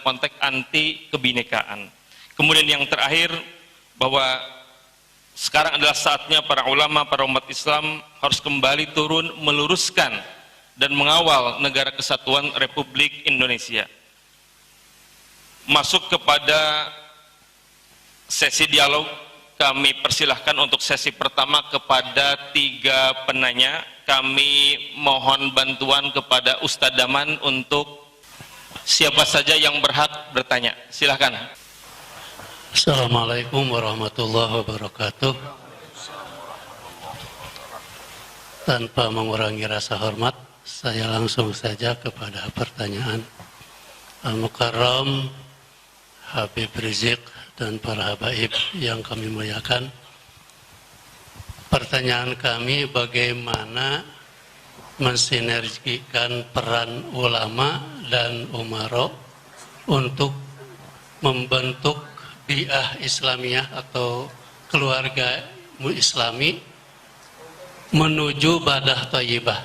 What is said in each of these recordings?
konteks anti kebinekaan. Kemudian yang terakhir, bahwa sekarang adalah saatnya para ulama, para umat Islam harus kembali turun meluruskan dan mengawal negara kesatuan Republik Indonesia. Masuk kepada sesi dialog, kami persilahkan untuk sesi pertama kepada 3 penanya. Kami mohon bantuan kepada Ustadz Daman untuk siapa saja yang berhak bertanya. Silahkan. Assalamualaikum warahmatullahi wabarakatuh. Tanpa mengurangi rasa hormat, saya langsung saja kepada pertanyaan. Al-Mukarram, Habib Rizik, dan para habaib yang kami muliakan. Pertanyaan kami, bagaimana mensinergikan peran ulama dan umaro untuk membentuk bi'ah Islamiyah atau keluarga Islami menuju badah thayyibah.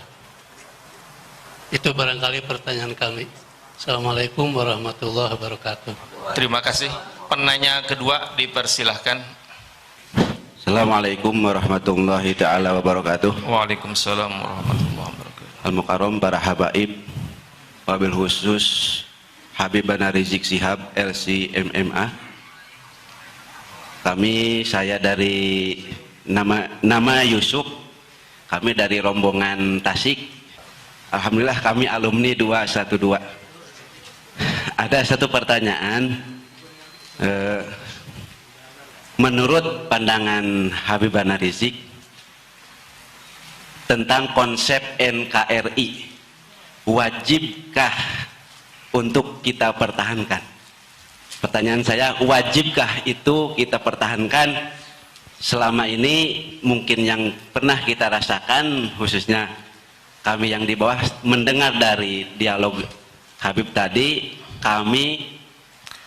Itu barangkali pertanyaan kami. Assalamualaikum warahmatullahi wabarakatuh. Terima kasih. Penanya kedua dipersilahkan. Assalamualaikum warahmatullahi ta'ala wabarakatuh. Waalaikumsalam warahmatullahi wabarakatuh. Al-Mukarram, para habaib, wabil khusus Habibana Rizik Sihab LC MMA. Saya dari nama Yusuf. Kami dari rombongan Tasik. Alhamdulillah kami alumni 212. Ada satu pertanyaan. Menurut pandangan Habibana Rizik tentang konsep NKRI, wajibkah untuk kita pertahankan? Pertanyaan saya, wajibkah itu kita pertahankan? Selama ini mungkin yang pernah kita rasakan, khususnya kami yang di bawah, mendengar dari dialog Habib tadi, kami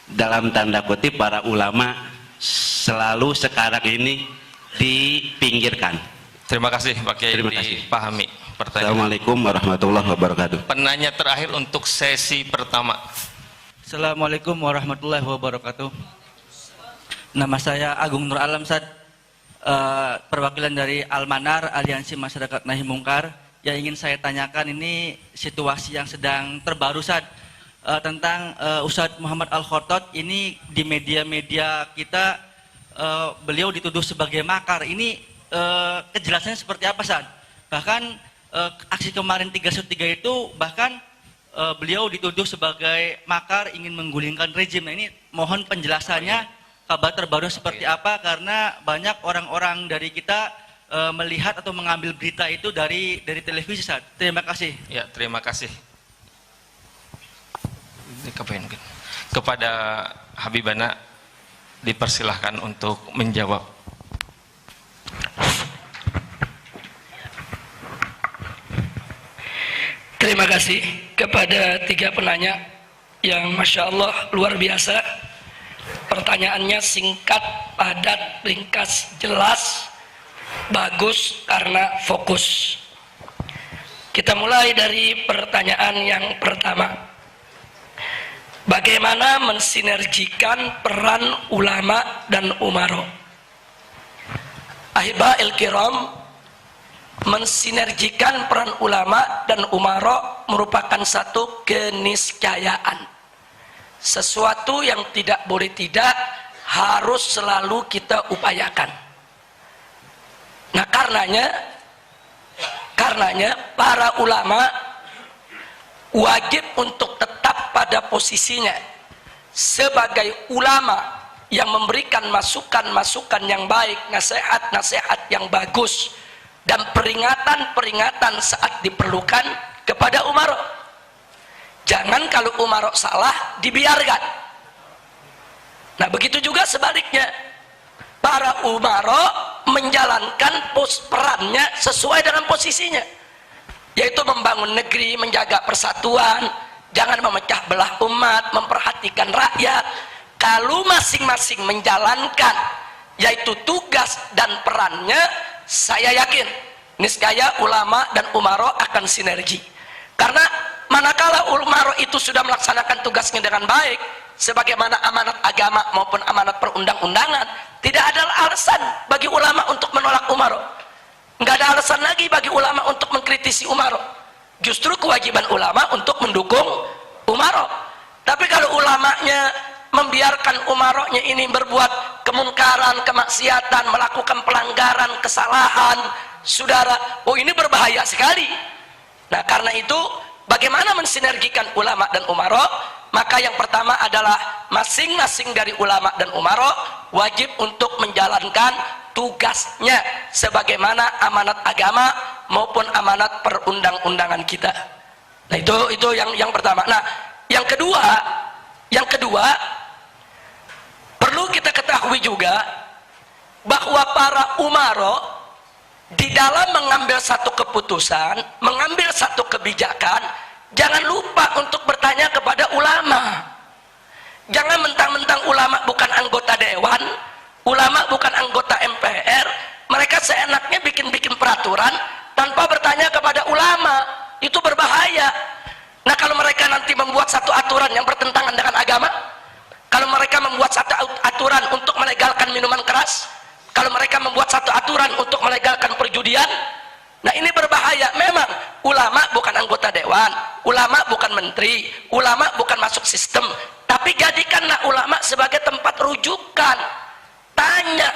dalam tanda kutip para ulama selalu sekarang ini dipinggirkan. Terima kasih Pak Kiai, dipahami pertanyaan. Assalamualaikum warahmatullahi wabarakatuh. Penanya terakhir untuk sesi pertama. Assalamualaikum warahmatullahi wabarakatuh. Nama saya Agung Nur Alamsad, perwakilan dari Almanar, Aliansi Masyarakat Nahi Mungkar. Yang ingin saya tanyakan ini situasi yang sedang terbaru Sad, tentang Ustadz Muhammad Al-Khattab ini di media-media kita, beliau dituduh sebagai makar. Ini kejelasannya seperti apa Sad? Bahkan aksi kemarin 313 itu bahkan beliau dituduh sebagai makar, ingin menggulingkan rezim. Nah, ini mohon penjelasannya, kabar terbaru seperti apa, karena banyak orang-orang dari kita melihat atau mengambil berita itu dari televisi Sad. Terima kasih. Ya, terima kasih. Kepada Habibana dipersilahkan untuk menjawab. Terima kasih kepada 3 penanya yang Masya Allah luar biasa. Pertanyaannya singkat, padat, ringkas, jelas, bagus karena fokus. Kita mulai dari pertanyaan yang pertama. Bagaimana mensinergikan peran ulama dan umaro? Ahibah il-kiram, mensinergikan peran ulama dan umaro merupakan satu keniscayaan. Sesuatu yang tidak boleh tidak, harus selalu kita upayakan. Nah, karenanya para ulama wajib untuk tetap pada posisinya sebagai ulama yang memberikan masukan-masukan yang baik, nasihat-nasihat yang bagus, dan peringatan-peringatan saat diperlukan kepada umaro. Jangan kalau umaro salah dibiarkan. Nah, begitu juga sebaliknya, para umaro menjalankan perannya sesuai dengan posisinya, yaitu membangun negeri, menjaga persatuan, jangan memecah belah umat, memperhatikan rakyat. Kalau masing-masing menjalankan yaitu tugas dan perannya, saya yakin niscaya ulama dan umaro akan sinergi. Karena manakala umaro itu sudah melaksanakan tugasnya dengan baik sebagaimana amanat agama maupun amanat perundang-undangan, tidak ada alasan bagi ulama untuk menolak umaro. Nggak ada alasan lagi bagi ulama untuk mengkritisi umaro. Justru kewajiban ulama untuk mendukung umaro. Tapi kalau ulamanya membiarkan umaronya ini berbuat kemungkaran, kemaksiatan, melakukan pelanggaran, kesalahan, saudara, oh ini berbahaya sekali. Nah karena itu bagaimana mensinergikan ulama dan umaro? Maka yang pertama adalah masing-masing dari ulama dan umaro wajib untuk menjalankan tugasnya sebagaimana amanat agama maupun amanat perundang-undangan kita. Nah itu yang pertama. Nah yang kedua perlu kita ketahui juga bahwa para umaro di dalam mengambil satu keputusan, mengambil satu kebijakan, jangan lupa untuk bertanya kepada ulama. Jangan mentang-mentang ulama bukan anggota dewan, ulama bukan anggota MPR, mereka seenaknya bikin-bikin peraturan tanpa bertanya kepada ulama. Itu berbahaya. Nah kalau mereka nanti membuat satu aturan yang bertentangan dengan agama, kalau mereka membuat satu aturan untuk melegalkan minuman keras, kalau mereka membuat satu aturan untuk melegalkan perjudian, nah ini berbahaya. Memang ulama bukan anggota dewan, ulama bukan menteri, ulama bukan masuk sistem, tapi jadikanlah ulama sebagai tempat rujukan. Tanya,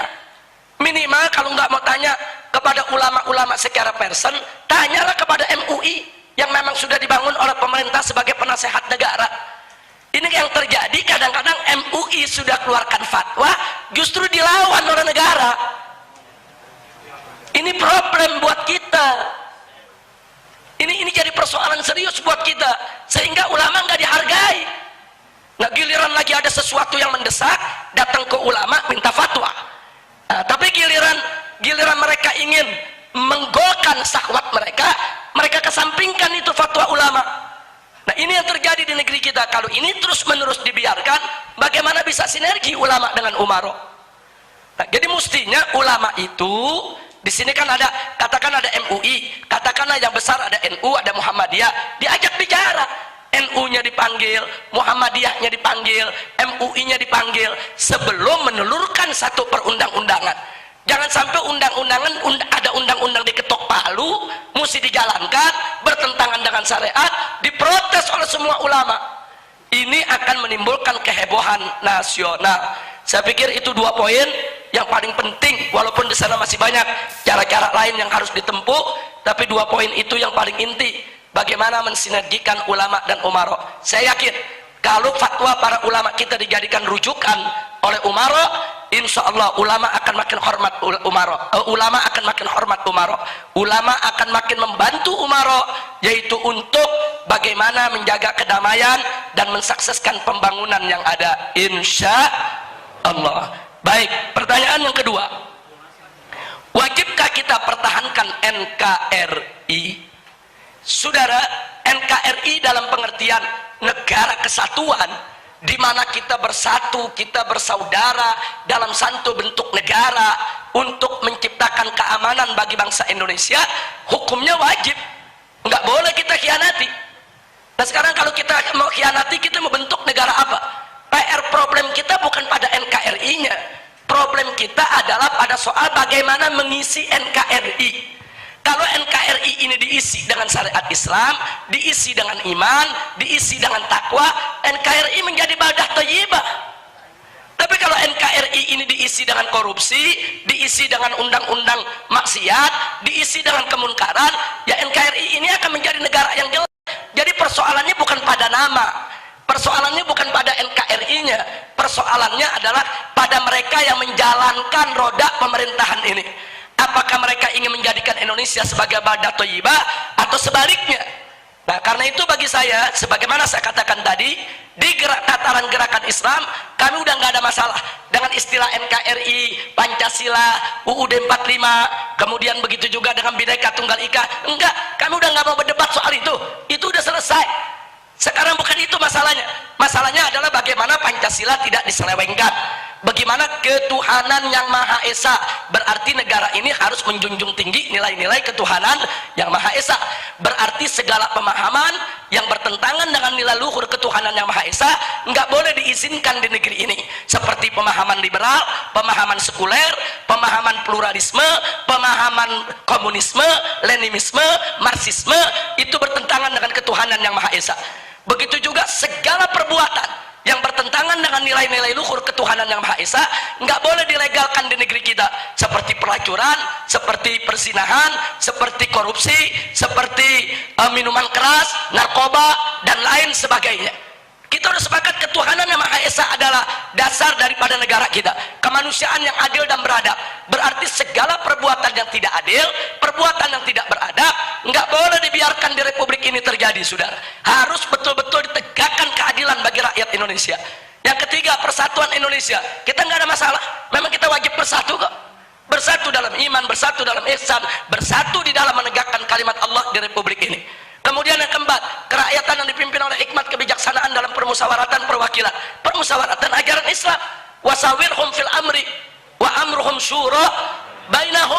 minimal kalau nggak mau tanya kepada ulama-ulama secara person, tanyalah kepada MUI yang memang sudah dibangun oleh pemerintah sebagai penasehat negara. Ini yang terjadi, kadang-kadang MUI sudah keluarkan fatwa justru dilawan oleh negara. Ini problem buat kita. Ini jadi persoalan serius buat kita, sehingga ulama nggak dihargai. Nah giliran lagi ada sesuatu yang mendesak, datang ke ulama minta fatwa. Nah, tapi giliran mereka ingin menggolkan syahwat mereka, mereka kesampingkan itu fatwa ulama. Nah ini yang terjadi di negeri kita. Kalau ini terus-menerus dibiarkan, bagaimana bisa sinergi ulama dengan umaro? Nah, jadi mestinya ulama itu di sini kan ada, katakan ada MUI, katakanlah yang besar ada NU, ada Muhammadiyah, diajak bicara. NU-nya dipanggil, Muhammadiyahnya dipanggil, MUI-nya dipanggil sebelum menelurkan satu perundang-undangan. Jangan sampai ada undang-undang diketok palu, mesti dijalankan, bertentangan dengan syariat, diprotes oleh semua ulama. Ini akan menimbulkan kehebohan nasional. Saya pikir itu 2 poin yang paling penting, walaupun di sana masih banyak cara-cara lain yang harus ditempuh, tapi 2 poin itu yang paling inti. Bagaimana mensinergikan ulama dan umaro. Saya yakin kalau fatwa para ulama kita dijadikan rujukan oleh umaro, insya Allah ulama akan makin hormat umaro. Ulama akan makin hormat umaro. Ulama akan makin membantu umaro, yaitu untuk bagaimana menjaga kedamaian dan mensukseskan pembangunan yang ada, insya Allah. Baik, pertanyaan yang kedua, wajibkah kita pertahankan NKRI? Saudara, NKRI dalam pengertian negara kesatuan, di mana kita bersatu, kita bersaudara dalam satu bentuk negara untuk menciptakan keamanan bagi bangsa Indonesia, hukumnya wajib, nggak boleh kita khianati. Nah sekarang kalau kita mau khianati, kita mau bentuk negara apa? PR problem kita bukan pada NKRI-nya, problem kita adalah pada soal bagaimana mengisi NKRI. Kalau NKRI ini diisi dengan syariat Islam, diisi dengan iman, diisi dengan takwa, NKRI menjadi baldah thayyibah. Tapi kalau NKRI ini diisi dengan korupsi, diisi dengan undang-undang maksiat, diisi dengan kemunkaran, ya NKRI ini akan menjadi negara yang jelek. Jadi persoalannya bukan pada nama, persoalannya bukan pada NKRI-nya, persoalannya adalah pada mereka yang menjalankan roda pemerintahan ini. Apakah mereka ingin menjadikan Indonesia sebagai baldah thayyibah atau sebaliknya? Nah karena itu bagi saya, sebagaimana saya katakan tadi, di tataran gerakan Islam kami udah nggak ada masalah dengan istilah NKRI, Pancasila, UUD 45, kemudian begitu juga dengan Bhinneka Tunggal Ika. Enggak, kami udah nggak mau berdebat soal itu udah selesai. Sekarang bukan itu masalahnya. Masalahnya adalah bagaimana Pancasila tidak diselewengkan, bagaimana ketuhanan yang Maha Esa. Berarti negara ini harus menjunjung tinggi nilai-nilai ketuhanan yang Maha Esa. Berarti segala pemahaman yang bertentangan dengan nilai luhur ketuhanan yang Maha Esa nggak boleh diizinkan di negeri ini. Seperti pemahaman liberal, pemahaman sekuler, pemahaman pluralisme, pemahaman komunisme, leninisme, marxisme, itu bertentangan dengan ketuhanan yang Maha Esa. Begitu juga segala perbuatan yang bertentangan dengan nilai-nilai luhur ketuhanan yang Maha Esa nggak boleh dilegalkan di negeri kita, seperti pelacuran, seperti perzinahan, seperti korupsi, seperti minuman keras, narkoba, dan lain sebagainya. Kita harus sepakat ketuhanan yang Maha Esa adalah dasar daripada negara kita, kemanusiaan yang adil dan beradab. Berarti segala perbuatan yang tidak adil, perbuatan yang tidak beradab, nggak boleh dibiarkan di Republik ini terjadi, saudara. Harus betul-betul ditegakkan keadilan bagi rakyat Indonesia. Yang ketiga, persatuan Indonesia. Kita nggak ada masalah, memang kita wajib bersatu kok. Bersatu dalam iman, bersatu dalam ihsan, bersatu di dalam menegakkan kalimat Allah di Republik ini. Kemudian yang keempat, kerakyatan yang dipimpin oleh hikmat kebijaksanaan dalam permusyawaratan perwakilan, permusyawaratan ajaran Islam. Wasawirhum fil amri wa amruhum syura bainahum.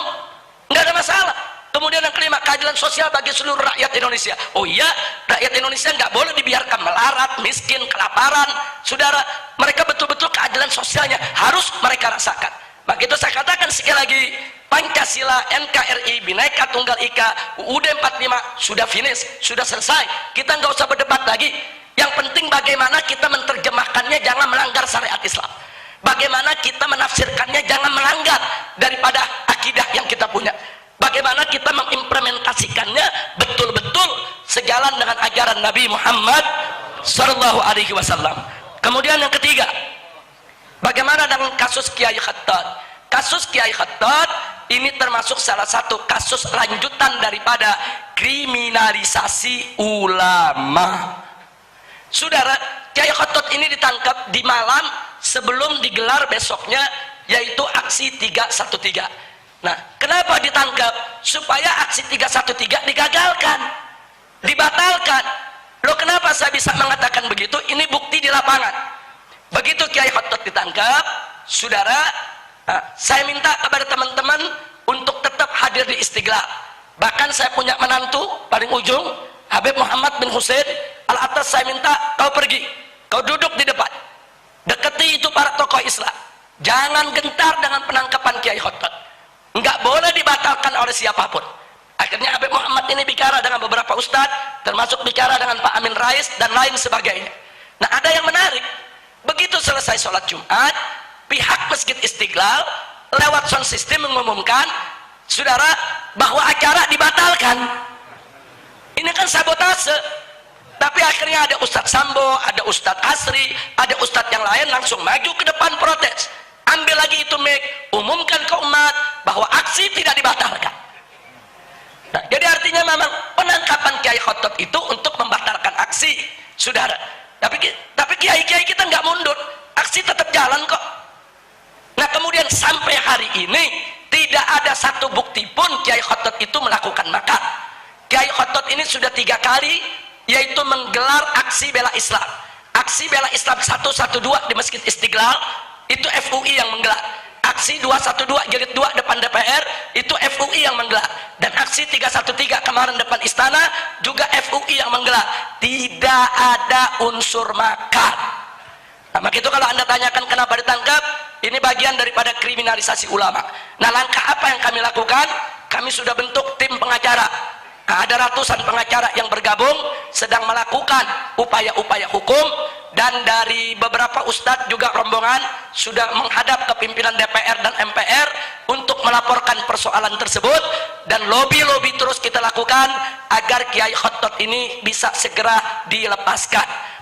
Enggak ada masalah. Kemudian yang kelima, keadilan sosial bagi seluruh rakyat Indonesia. Oh iya, rakyat Indonesia nggak boleh dibiarkan melarat, miskin, kelaparan. Saudara, mereka betul-betul keadilan sosialnya harus mereka rasakan. Maka itu saya katakan sekali lagi, Pancasila, NKRI, Bhinneka Tunggal Ika, UUD 45 sudah finish, sudah selesai. Kita nggak usah berdebat lagi. Yang penting bagaimana kita menerjemahkannya jangan melanggar syariat Islam. Bagaimana kita menafsirkannya jangan melanggar daripada akidah yang kita punya. Bagaimana kita mengimplementasikannya betul-betul sejalan dengan ajaran Nabi Muhammad Sallallahu Alaihi Wasallam. Kemudian yang ketiga, bagaimana dengan kasus Kiai Khattab? Kasus Kiai Khattab ini termasuk salah satu kasus lanjutan daripada kriminalisasi ulama. Saudara, Kiai Khattab ini ditangkap di malam sebelum digelar besoknya, yaitu aksi 313. Nah, kenapa ditangkap? Supaya aksi 313 digagalkan, dibatalkan. Loh, kenapa saya bisa mengatakan begitu? Ini bukti di lapangan. Begitu Kiai Khattab ditangkap, saudara, saya minta kepada teman-teman untuk tetap hadir di Istiqlal. Bahkan saya punya menantu paling ujung, Habib Muhammad bin Hussein Al-Atas, saya minta kau pergi, kau duduk di depan, deketi itu para tokoh Islam, jangan gentar dengan penangkapan Kiai Khattab, nggak boleh dibatalkan oleh siapapun. Akhirnya Habib Muhammad ini bicara dengan beberapa ustadz, termasuk bicara dengan Pak Amin Rais dan lain sebagainya. Nah, ada yang menarik, begitu selesai sholat Jumat, pihak Masjid Istiqlal lewat sound system mengumumkan, saudara, bahwa acara dibatalkan. Ini kan sabotase. Tapi akhirnya ada Ustadz Sambo, ada Ustadz Asri, ada Ustadz yang lain langsung maju ke depan protes. Ambil lagi itu mic, umumkan ke umat bahwa aksi tidak dibatalkan. Nah, jadi artinya memang penangkapan Kiai Khattab itu untuk membatalkan aksi, saudara. Tapi kiai-kiai kita nggak mundur, aksi tetap jalan kok. Nah, kemudian sampai hari ini tidak ada satu bukti pun Kiai Khattab itu melakukan makar. Kiai Khattab ini sudah 3 kali yaitu menggelar aksi bela Islam. Aksi bela Islam 112 di Masjid Istiqlal itu FUI yang menggelar. Aksi 212 jilid 2 depan DPR itu FUI yang menggelar. Dan aksi 313 kemarin depan Istana juga FUI yang menggelar. Tidak ada unsur makar. Nah, maka itu kalau Anda tanyakan kenapa ditangkap, ini bagian daripada kriminalisasi ulama. Nah, langkah apa yang kami lakukan? Kami sudah bentuk tim pengacara. Nah, ada ratusan pengacara yang bergabung sedang melakukan upaya-upaya hukum, dan dari beberapa ustadz juga rombongan sudah menghadap ke pimpinan DPR dan MPR untuk melaporkan persoalan tersebut, dan lobby-lobby terus kita lakukan agar Kiai Khattab ini bisa segera dilepaskan.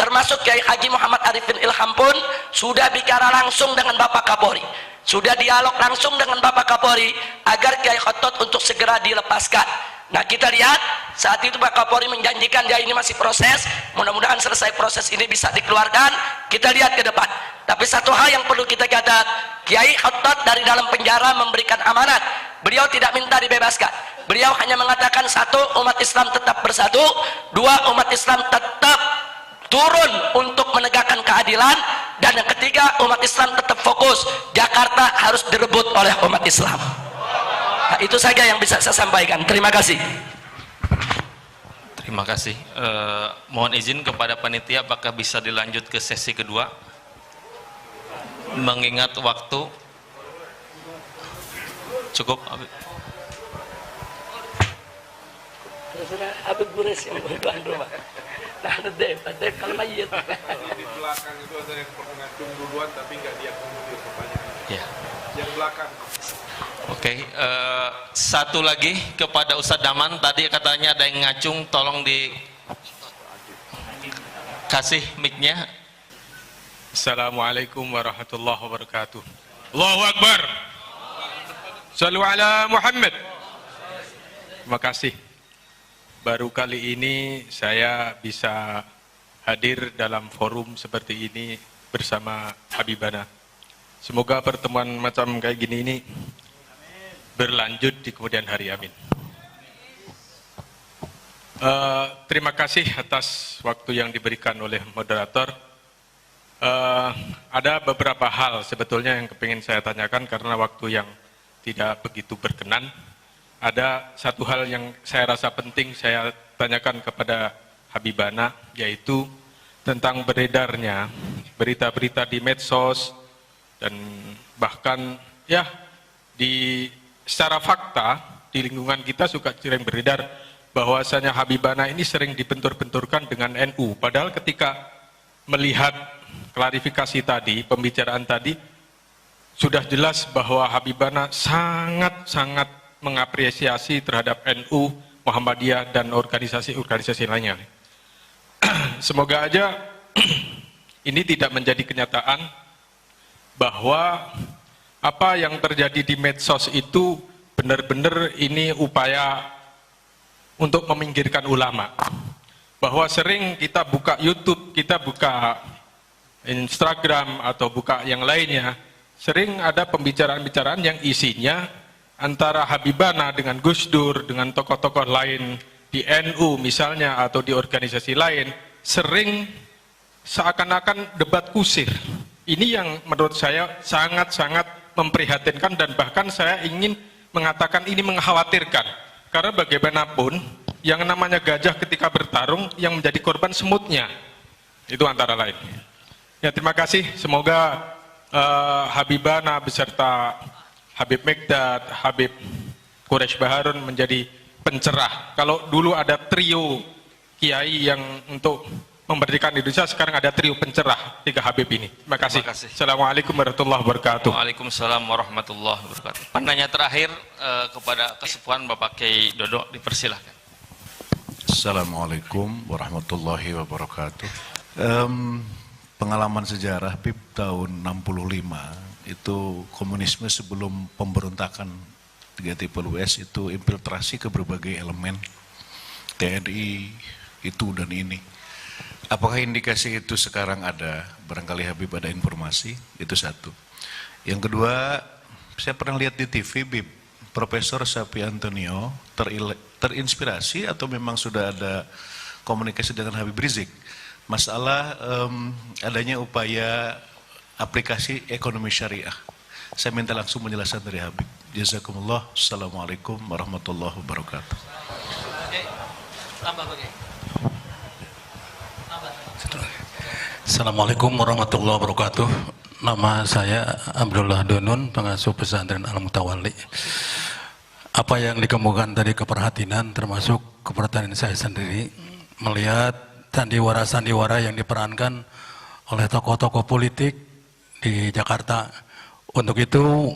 Termasuk Kiai Haji Muhammad Arifin Ilham pun sudah bicara langsung dengan Bapak Kapolri, sudah dialog langsung dengan Bapak Kapolri agar Kiai Khattab untuk segera dilepaskan. Nah, kita lihat saat itu Pak Kapolri menjanjikan ya ini masih proses, mudah-mudahan selesai proses ini bisa dikeluarkan. Kita lihat ke depan. Tapi satu hal yang perlu kita catat, Kiai Khattab dari dalam penjara memberikan amanat. Beliau tidak minta dibebaskan. Beliau hanya mengatakan, 1, umat Islam tetap bersatu, 2, umat Islam tetap turun untuk menegakkan keadilan, dan Dan yang ketiga, umat Islam tetap fokus. Jakarta harus direbut oleh umat Islam. Nah, itu saja yang bisa saya sampaikan. Terima kasih. Terima kasih. Mohon izin kepada panitia, apakah bisa dilanjut ke sesi kedua? Mengingat waktu. Cukup. Habib Gures yang berdoa rumah. Nah, Dep kalau mayit. Di belakang itu ada yang pengacung duluan tapi nggak diakomodir pertanyaan. Ya. Yang belakang. Oke, satu lagi kepada Ustadz Daman, tadi katanya ada yang ngacung, tolong dikasih mic-nya. Assalamualaikum warahmatullahi wabarakatuh. Allahu Akbar. Sallu ala Muhammad. Terima kasih. Baru kali ini saya bisa hadir dalam forum seperti ini bersama Habibana. Semoga pertemuan macam kayak gini ini berlanjut di kemudian hari, amin. Terima kasih atas waktu yang diberikan oleh moderator. Ada beberapa hal sebetulnya yang kepingin saya tanyakan karena waktu yang tidak begitu berkenan. Ada satu hal yang saya rasa penting saya tanyakan kepada Habibana, yaitu tentang beredarnya berita-berita di medsos dan bahkan ya secara fakta di lingkungan kita suka sering beredar bahwasanya Habibana ini sering dibentur-benturkan dengan NU. Padahal ketika melihat klarifikasi tadi, pembicaraan tadi, sudah jelas bahwa Habibana sangat-sangat mengapresiasi terhadap NU, Muhammadiyah, dan organisasi-organisasi lainnya. Semoga aja ini tidak menjadi kenyataan bahwa apa yang terjadi di medsos itu benar-benar ini upaya untuk meminggirkan ulama. Bahwa sering kita buka YouTube, kita buka Instagram atau buka yang lainnya, sering ada pembicaraan-pembicaraan yang isinya antara Habibana dengan Gus Dur, dengan tokoh-tokoh lain di NU misalnya atau di organisasi lain, sering seakan-akan debat kusir. Ini yang menurut saya sangat-sangat memprihatinkan dan bahkan saya ingin mengatakan ini mengkhawatirkan. Karena bagaimanapun yang namanya gajah ketika bertarung yang menjadi korban semutnya. Itu antara lain. Ya, terima kasih. Semoga Habibana beserta Habib Mikdad, Habib Quraisy Baharun menjadi pencerah. Kalau dulu ada trio kiai yang untuk memerdekakan Indonesia, sekarang ada trio pencerah, 3 Habib ini. Terima kasih. Assalamualaikum warahmatullahi wabarakatuh. Waalaikumsalam warahmatullahi wabarakatuh. Penanya terakhir kepada Kesepuhan Bapak Kiai Dodo, dipersilahkan. Assalamualaikum warahmatullahi wabarakatuh. Pengalaman sejarah PIP tahun 65 itu komunisme sebelum pemberontakan 3/12 itu infiltrasi ke berbagai elemen TNI itu dan ini. Apakah indikasi itu sekarang ada? Barangkali Habib ada informasi, itu satu. Yang kedua, saya pernah lihat di TV Bib, Profesor Sapi Antonio terinspirasi atau memang sudah ada komunikasi dengan Habib Rizik masalah adanya upaya aplikasi ekonomi syariah. Saya minta langsung penjelasan dari Habib. Jazakumullah. Assalamualaikum warahmatullahi wabarakatuh. Assalamualaikum warahmatullahi wabarakatuh. Nama saya Abdullah Dunun, pengasuh pesantren Al-Mutawalli. Apa yang dikemukakan tadi keperhatian, termasuk keperhatian saya sendiri, melihat sandiwara-sandiwara yang diperankan oleh tokoh-tokoh politik di Jakarta. Untuk itu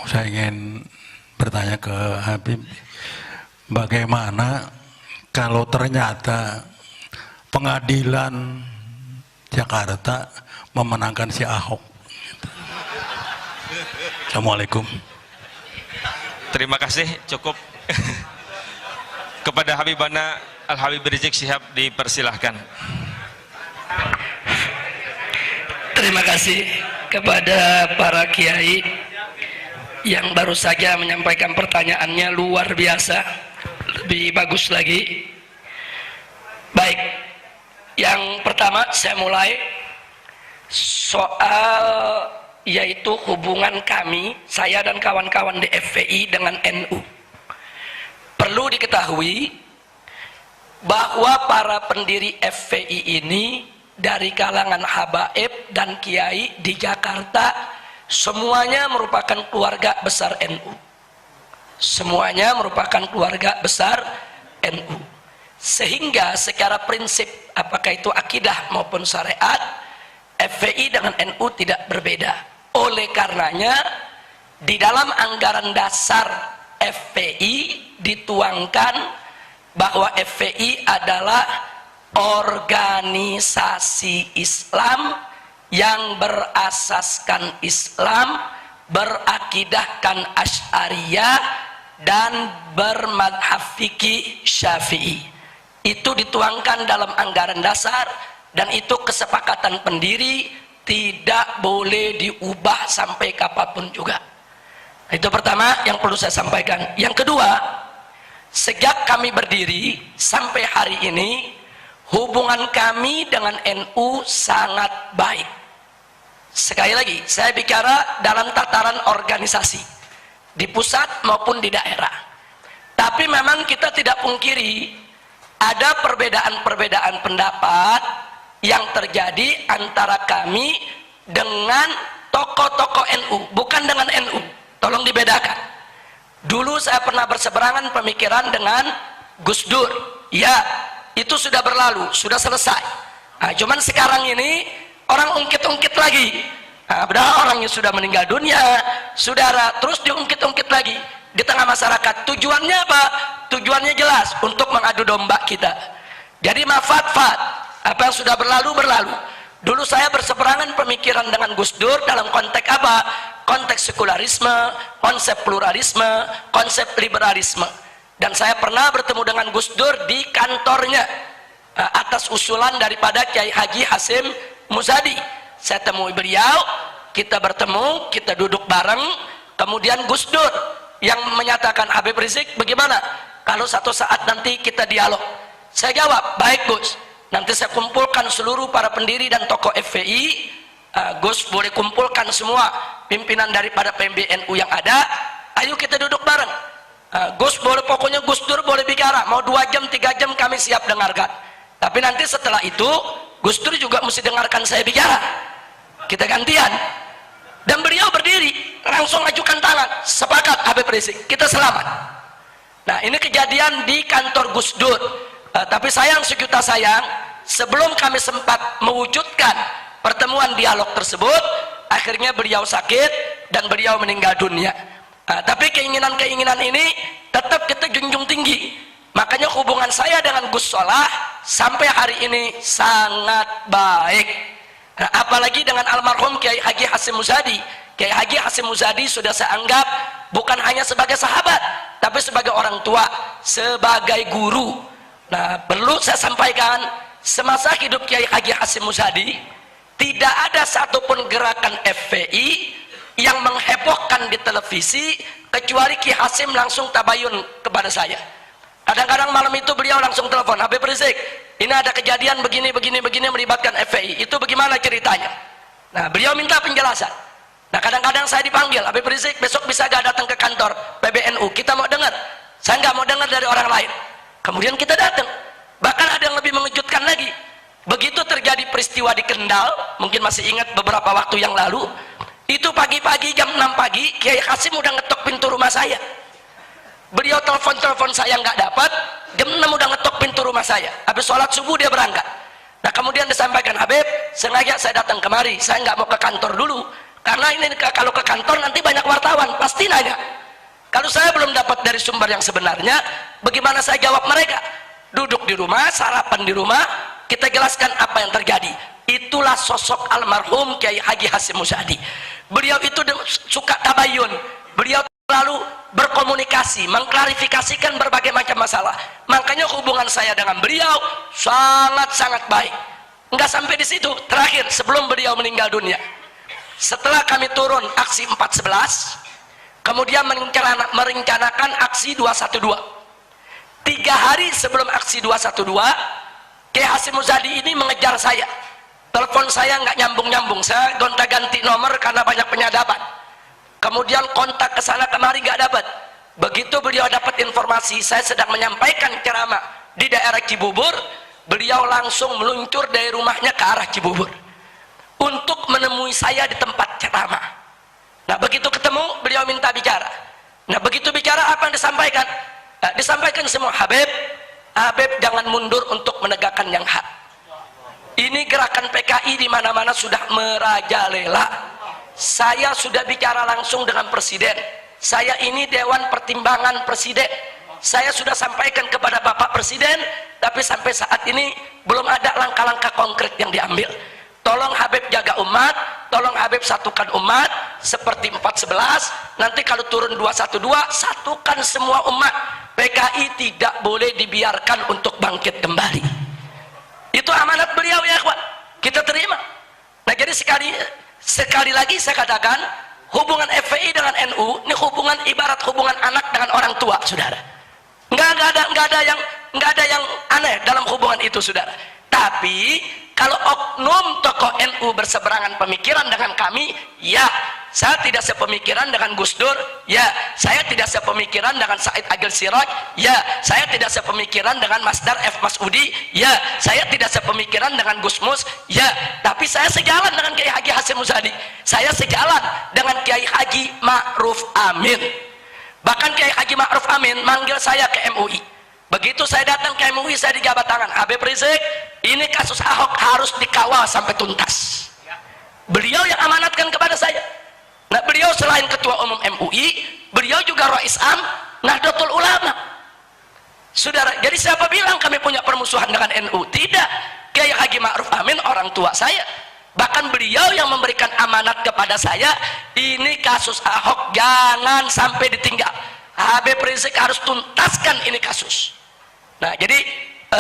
saya ingin bertanya ke Habib, bagaimana kalau ternyata pengadilan Jakarta memenangkan si Ahok? Assalamualaikum. Terima kasih, cukup. Kepada Habibana Al-Habib Rizik Syihab dipersilahkan. Terima kasih kepada para kiai yang baru saja menyampaikan pertanyaannya, luar biasa, lebih bagus lagi. Baik, yang pertama saya mulai. soal yaitu hubungan kami, saya dan kawan-kawan di FPI dengan NU. Perlu diketahui bahwa para pendiri FPI ini dari kalangan habaib dan kiai di Jakarta semuanya merupakan keluarga besar NU. Semuanya merupakan keluarga besar NU. Sehingga secara prinsip apakah itu akidah maupun syariat, FPI dengan NU tidak berbeda. Oleh karenanya di dalam anggaran dasar FPI dituangkan bahwa FPI adalah organisasi Islam yang berasaskan Islam, berakidahkan Asy'ariyah dan bermadhab fikih Syafi'i. Itu dituangkan dalam anggaran dasar dan itu kesepakatan pendiri, tidak boleh diubah sampai kapanpun juga. Itu pertama yang perlu saya sampaikan. Yang kedua, sejak kami berdiri sampai hari ini hubungan kami dengan NU sangat baik. Sekali lagi, saya bicara dalam tataran organisasi di pusat maupun di daerah. Tapi memang kita tidak pungkiri ada perbedaan-perbedaan pendapat yang terjadi antara kami dengan tokoh-tokoh NU, bukan dengan NU. Tolong dibedakan. Dulu saya pernah berseberangan pemikiran dengan Gus Dur. Ya, itu sudah berlalu, sudah selesai. Nah, cuman sekarang ini orang ungkit-ungkit lagi. Nah, padahal orangnya sudah meninggal dunia, saudara, terus diungkit-ungkit lagi di tengah masyarakat. Tujuannya apa? Tujuannya jelas, untuk mengadu domba kita. Jadi mafat-fat, apa yang sudah berlalu, berlalu. Dulu saya berseberangan pemikiran dengan Gus Dur dalam konteks apa? Konteks sekularisme, konsep pluralisme, konsep liberalisme. Dan saya pernah bertemu dengan Gus Dur di kantornya atas usulan daripada Kiai Haji Hasim Muzadi. Saya temui beliau, kita bertemu, kita duduk bareng. Kemudian Gus Dur yang menyatakan, Habib Rizik bagaimana kalau satu saat nanti kita dialog? Saya jawab, baik Gus, nanti saya kumpulkan seluruh para pendiri dan tokoh FPI. Gus boleh kumpulkan semua pimpinan daripada PMBNU yang ada, ayo kita duduk bareng. Gus boleh, pokoknya Gus Dur boleh bicara, mau 2 jam 3 jam kami siap dengarkan. Tapi nanti setelah itu Gus Dur juga mesti dengarkan saya bicara, kita gantian. Dan beliau berdiri langsung ajukan tangan, sepakat Habib Rizik, kita selamat. Nah, ini kejadian di kantor Gus Dur. Tapi sayang sejuta sayang, sebelum kami sempat mewujudkan pertemuan dialog tersebut, akhirnya beliau sakit dan beliau meninggal dunia. Tapi keinginan-keinginan ini tetap kita junjung tinggi. Makanya hubungan saya dengan Gus Solah sampai hari ini sangat baik. Nah, apalagi dengan almarhum Kiai Haji Hasim Muzadi. Kiai Haji Hasim Muzadi sudah saya anggap bukan hanya sebagai sahabat, tapi sebagai orang tua, sebagai guru. Nah, perlu saya sampaikan, semasa hidup Kiai Haji Hasim Muzadi tidak ada satupun gerakan FPI yang menghebohkan di televisi kecuali Ki Hasim langsung tabayun kepada saya. Kadang-kadang malam itu beliau langsung telepon, Habib Rizik, ini ada kejadian begini melibatkan FPI, itu bagaimana ceritanya? Nah, beliau minta penjelasan. Nah, kadang-kadang saya dipanggil, Habib Rizik besok bisa gak datang ke kantor PBNU, kita mau dengar. Saya nggak mau dengar dari orang lain. Kemudian kita datang. Bahkan ada yang lebih mengejutkan lagi. Begitu terjadi peristiwa di Kendal, mungkin masih ingat beberapa waktu yang lalu, itu pagi-pagi jam 6 pagi Kiai Hasim udah ngetok pintu rumah saya. Beliau telepon saya nggak dapat, jam 6 udah ngetok pintu rumah saya. Habis sholat subuh dia berangkat. Nah, kemudian disampaikan, Habib, sengaja saya datang kemari, saya nggak mau ke kantor dulu, karena ini kalau ke kantor nanti banyak wartawan pasti nanya. Kalau saya belum dapat dari sumber yang sebenarnya, bagaimana saya jawab mereka? Duduk di rumah, sarapan di rumah, kita jelaskan apa yang terjadi. Itulah sosok almarhum Kiai Haji Hasim Muzadi. Beliau itu suka tabayun, beliau lalu berkomunikasi, mengklarifikasikan berbagai macam masalah. Makanya hubungan saya dengan beliau sangat-sangat baik. Enggak sampai di situ, terakhir sebelum beliau meninggal dunia, setelah kami turun aksi 411, kemudian merencanakan aksi 212. 3 hari sebelum aksi 212, Kiai Hasim Muzadi ini mengejar saya. Telepon saya nggak nyambung-nyambung, saya gonta-ganti nomor karena banyak penyadapan. Kemudian kontak ke sana kemari nggak dapat. Begitu beliau dapat informasi saya sedang menyampaikan ceramah di daerah Cibubur, beliau langsung meluncur dari rumahnya ke arah Cibubur untuk menemui saya di tempat ceramah. Nah begitu ketemu beliau minta bicara. Nah begitu bicara apa yang disampaikan? Disampaikan semua, Habib jangan mundur untuk menegakkan yang hak. Ini gerakan PKI di mana-mana sudah merajalela. Saya sudah bicara langsung dengan Presiden. Saya ini Dewan Pertimbangan Presiden. Saya sudah sampaikan kepada Bapak Presiden, tapi sampai saat ini belum ada langkah-langkah konkret yang diambil. Tolong Habib jaga umat, tolong Habib satukan umat seperti 411. Nanti kalau turun 212, satukan semua umat. PKI tidak boleh dibiarkan untuk bangkit kembali. Itu amanat beliau ya kawan, kita terima. Nah jadi sekali lagi saya katakan, hubungan FPI dengan NU ini hubungan ibarat hubungan anak dengan orang tua, saudara. Nggak ada yang aneh dalam hubungan itu, saudara. Tapi kalau oknum tokoh NU berseberangan pemikiran dengan kami, ya saya tidak sepemikiran dengan Gus Dur, ya saya tidak sepemikiran dengan Said Agil Siraj, ya saya tidak sepemikiran dengan Mas Dar F. Masudi, ya saya tidak sepemikiran dengan Gus Mus, ya tapi saya sejalan dengan Kiai Haji Hasyim Muzadi, saya sejalan dengan Kiai Haji Ma'ruf Amin. Bahkan Kiai Haji Ma'ruf Amin manggil saya ke MUI. Begitu saya datang ke MUI, saya dijabat tangan, Habib Rizik, ini kasus Ahok harus dikawal sampai tuntas. Beliau yang amanatkan kepada saya. Nah beliau selain ketua umum MUI, beliau juga Rais Am Nahdlatul Ulama. Saudara, jadi siapa bilang kami punya permusuhan dengan NU? Tidak. Kiai Haji Ma'ruf Amin orang tua saya. Bahkan beliau yang memberikan amanat kepada saya, ini kasus Ahok jangan sampai ditinggal. Habib Rizik harus tuntaskan ini kasus. Nah jadi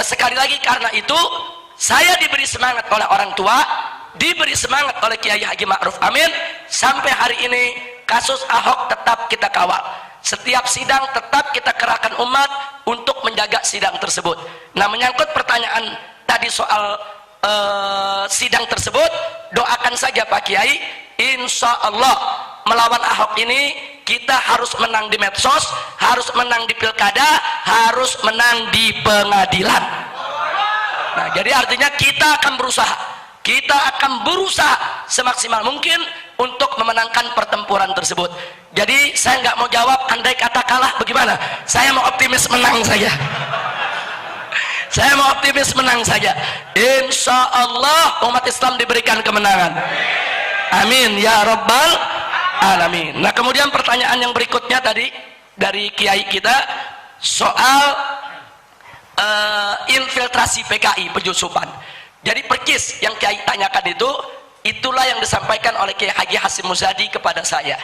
sekali lagi karena itu saya diberi semangat oleh orang tua, diberi semangat oleh Kiai Haji Ma'ruf Amin, sampai hari ini kasus Ahok tetap kita kawal. Setiap sidang tetap kita kerahkan umat untuk menjaga sidang tersebut. Nah menyangkut pertanyaan tadi soal sidang tersebut, doakan saja Pak Kiai, insya Allah melawan Ahok ini kita harus menang di medsos, harus menang di pilkada, harus menang di pengadilan. Nah jadi artinya kita akan berusaha semaksimal mungkin untuk memenangkan pertempuran tersebut. Jadi saya nggak mau jawab andai kata kalah bagaimana, saya mau optimis menang saja. Saya mau optimis menang saja. Insya Allah umat Islam diberikan kemenangan. Amin ya Rabbal Alamin. Nah kemudian pertanyaan yang berikutnya tadi dari Kiai kita soal infiltrasi PKI, penyusupan. Jadi percis yang Kiai tanyakan itu, itulah yang disampaikan oleh Kiai Haji Hasyim Muzadi kepada saya.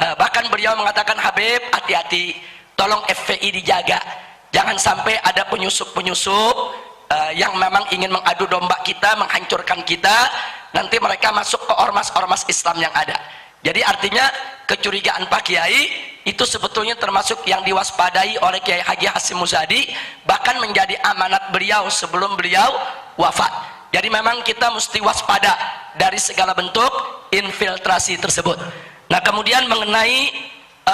Bahkan beliau mengatakan, Habib hati-hati, tolong FPI dijaga, jangan sampai ada penyusup-penyusup yang memang ingin mengadu domba kita, menghancurkan kita, nanti mereka masuk ke ormas-ormas Islam yang ada. Jadi artinya kecurigaan Pak Kiai itu sebetulnya termasuk yang diwaspadai oleh Kiai Haji Hasyim Muzadi, bahkan menjadi amanat beliau sebelum beliau wafat. Jadi memang kita mesti waspada dari segala bentuk infiltrasi tersebut. Nah kemudian mengenai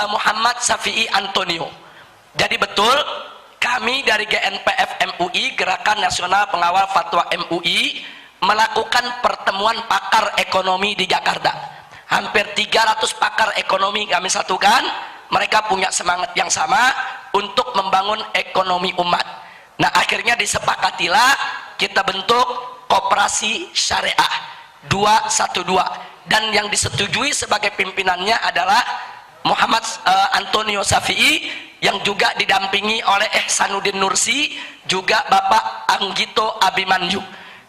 Muhammad Syafi'i Antonio, jadi betul kami dari GNPF MUI, Gerakan Nasional Pengawal Fatwa MUI, melakukan pertemuan pakar ekonomi di Jakarta. Hampir 300 pakar ekonomi kami satukan, mereka punya semangat yang sama untuk membangun ekonomi umat. Nah akhirnya disepakatilah kita bentuk koperasi syariah 212, dan yang disetujui sebagai pimpinannya adalah Muhammad Antonio Syafi'i, yang juga didampingi oleh Ihsanuddin Nursi, juga Bapak Anggito Abimanyu.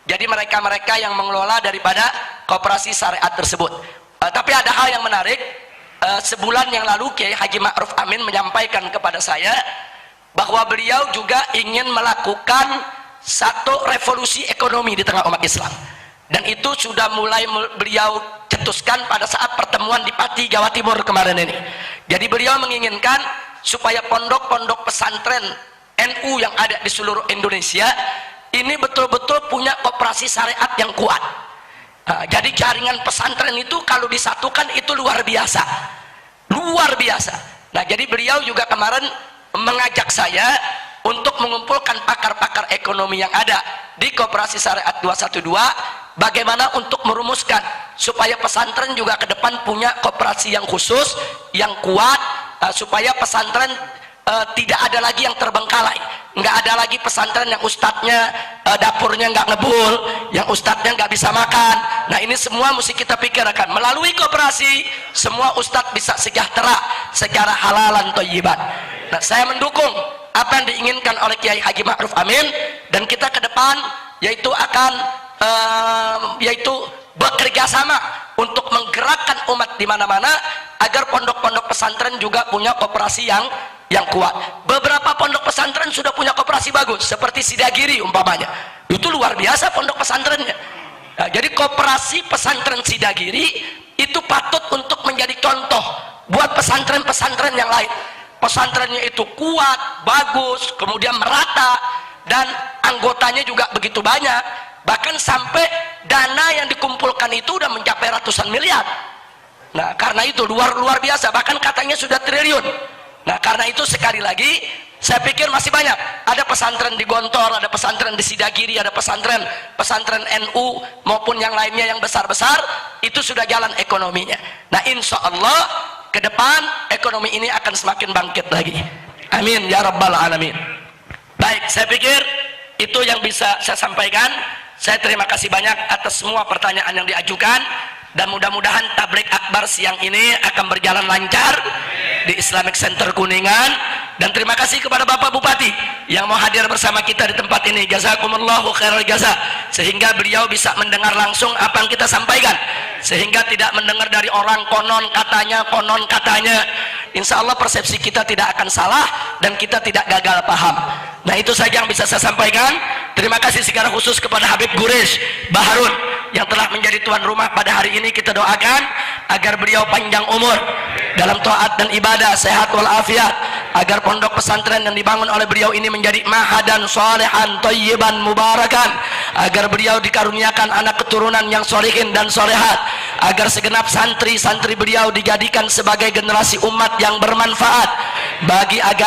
Jadi mereka-mereka yang mengelola daripada koperasi syariat tersebut. Tapi ada hal yang menarik, sebulan yang lalu Kiai Haji Ma'ruf Amin menyampaikan kepada saya bahwa beliau juga ingin melakukan satu revolusi ekonomi di tengah umat Islam, dan itu sudah mulai beliau cetuskan pada saat pertemuan di Pati, Jawa Timur kemarin ini. Jadi beliau menginginkan supaya pondok-pondok pesantren NU yang ada di seluruh Indonesia ini betul-betul punya koperasi syariat yang kuat. Jadi jaringan pesantren itu kalau disatukan itu luar biasa, luar biasa. Nah, jadi beliau juga kemarin mengajak saya untuk mengumpulkan pakar-pakar ekonomi yang ada di Koperasi Syariat 212, bagaimana untuk merumuskan supaya pesantren juga ke depan punya koperasi yang khusus, yang kuat, supaya pesantren tidak ada lagi yang terbengkalai, nggak ada lagi pesantren yang ustadznya dapurnya nggak ngebul, yang ustadznya nggak bisa makan. Nah, ini semua mesti kita pikirkan. Melalui koperasi semua ustadz bisa sejahtera secara halalan thayyiban. Nah, saya mendukung apa yang diinginkan oleh Kiai Haji Ma'ruf Amin, dan kita ke depan yaitu akan bekerja sama untuk menggerakkan umat di mana-mana agar pondok-pondok pesantren juga punya koperasi yang kuat. Beberapa pondok pesantren sudah punya koperasi bagus, seperti Sidagiri umpamanya. Itu luar biasa pondok pesantrennya. Nah, jadi koperasi pesantren Sidagiri itu patut untuk menjadi contoh buat pesantren-pesantren yang lain. Pesantrennya itu kuat, bagus, kemudian merata, dan anggotanya juga begitu banyak. Bahkan sampai dana yang dikumpulkan itu udah mencapai ratusan miliar. Nah, karena itu luar biasa, bahkan katanya sudah triliun. Nah, karena itu sekali lagi saya pikir masih banyak. Ada pesantren di Gontor, ada pesantren di Sidagiri, ada pesantren NU maupun yang lainnya yang besar-besar, itu sudah jalan ekonominya. Nah, insya Allah ke depan ekonomi ini akan semakin bangkit lagi. Amin ya rabbal alamin. Baik, saya pikir itu yang bisa saya sampaikan. Saya terima kasih banyak atas semua pertanyaan yang diajukan, dan mudah-mudahan tabligh akbar siang ini akan berjalan lancar di Islamic Center Kuningan. Dan terima kasih kepada Bapak Bupati yang mau hadir bersama kita di tempat ini. Jazakumullahu khairal jaza, sehingga beliau bisa mendengar langsung apa yang kita sampaikan, sehingga tidak mendengar dari orang konon katanya. Insya Allah persepsi kita tidak akan salah dan kita tidak gagal paham. Nah, itu saja yang bisa saya sampaikan. Terima kasih secara khusus kepada Habib Guresh Baharun yang telah menjadi tuan rumah pada hari ini. Kita doakan agar beliau panjang umur dalam taat dan ibadah, sehat walafiat, agar pondok pesantren yang dibangun oleh beliau ini menjadi mahadan solehan thayyiban mubarakan, agar beliau dikaruniakan anak keturunan yang solehin dan solehat, agar segenap santri-santri beliau dijadikan sebagai generasi umat yang bermanfaat bagi agama